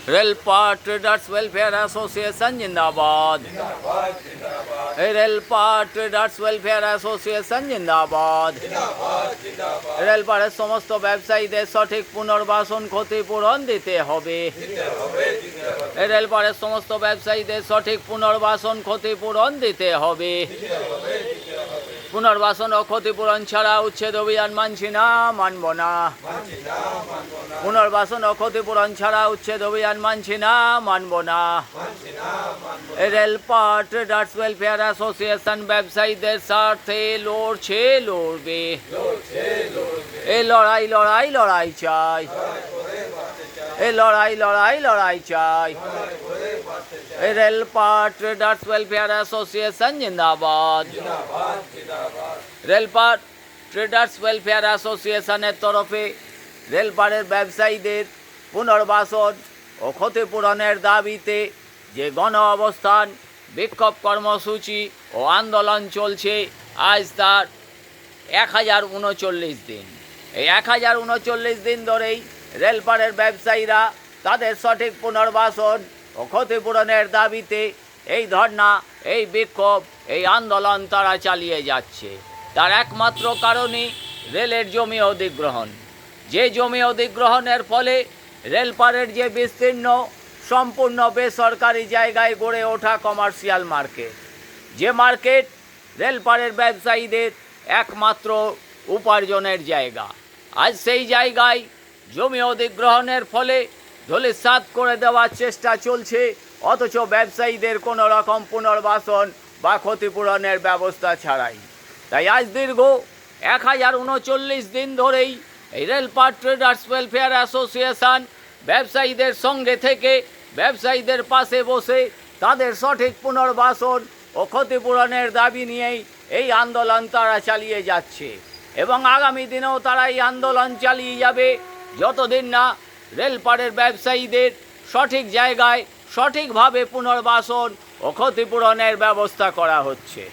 रेलपार traders welfare association जिंदाबाद। रेलपार traders welfare association जिंदाबाद। রেলপারের সমস্ত ব্যবসায়ীদের সঠিক পুনর্বাসন ক্ষতিপূরণ দিতে হবে। রেলপারের সমস্ত ব্যবসায়ীদের সঠিক পুনর্বাসন ক্ষতিপূরণ দিতে হবে। পুনর্বাসন ও ক্ষতিপূরণ ছাড়া উচ্ছেদ অভিযান মানছি না, মানব না। পুনর্বাসন ও ক্ষতিপূরণ ছাড়া উচ্ছেদ অভিযান মানছি না, মানব না। রেলপার ট্রেডার্স ওয়েলফেয়ার অ্যাসোসিয়েশন ব্যবসায়ীদের স্বার্থে লড়ছে, লড়বে। এই লড়াই লড়াই লড়াই চাই। এই লড়াই লড়াই লড়াই চাই। রেলপার ট্রেডার্স ওয়েলফেয়ার অ্যাসোসিয়েশন জিন্দাবাদ। রেলপার ট্রেডার্স ওয়েলফেয়ার অ্যাসোসিয়েশনের তরফে রেলপারের ব্যবসায়ীদের পুনর্বাসন ও ক্ষতিপূরণের দাবিতে যে গণ অবস্থান, বিক্ষোভ কর্মসূচি ও আন্দোলন চলছে, আজ তার 1039 দিন। এই 1039 দিন ধরেই রেলপারের ব্যবসায়ীরা তাদের সঠিক পুনর্বাসন ও ক্ষতিপূরণের দাবিতে এই ধর্না, এই বিক্ষোভ, এই আন্দোলন তারা চালিয়ে যাচ্ছে। তার একমাত্র কারণই রেলের জমি অধিগ্রহণ। যে জমি অধিগ্রহণের ফলে রেলপারের যে বিস্তীর্ণ সম্পূর্ণ বেসরকারি জায়গায় গড়ে ওঠা কমার্শিয়াল মার্কেট, যে মার্কেট রেলপারের ব্যবসায়ীদের একমাত্র উপার্জনের জায়গা, আজ সেই জায়গায় জমি অধিগ্রহণের ফলে ধূলিসাৎ করে দেওয়ার চেষ্টা চলছে, অথচ ব্যবসায়ীদের কোনো রকম পুনর্বাসন বা ক্ষতিপূরণের ব্যবস্থা ছাড়াই। তাই আজ দীর্ঘ 1039 দিন ধরেই এই রেলপার ট্রেডার্স ওয়েলফেয়ার অ্যাসোসিয়েশন ব্যবসায়ীদের সঙ্গে থেকে ব্যবসায়ীদের পাশে বসে তাদের সঠিক পুনর্বাসন ও ক্ষতিপূরণের দাবি নিয়েই এই আন্দোলন তারা চালিয়ে যাচ্ছে এবং আগামী দিনেও তারা এই আন্দোলন চালিয়ে যাবে যতদিন না রেলপারের ব্যবসায়ীদের সঠিক জায়গায় সঠিকভাবে পুনর্বাসন ও ক্ষতিপূরণের ব্যবস্থা করা হচ্ছে।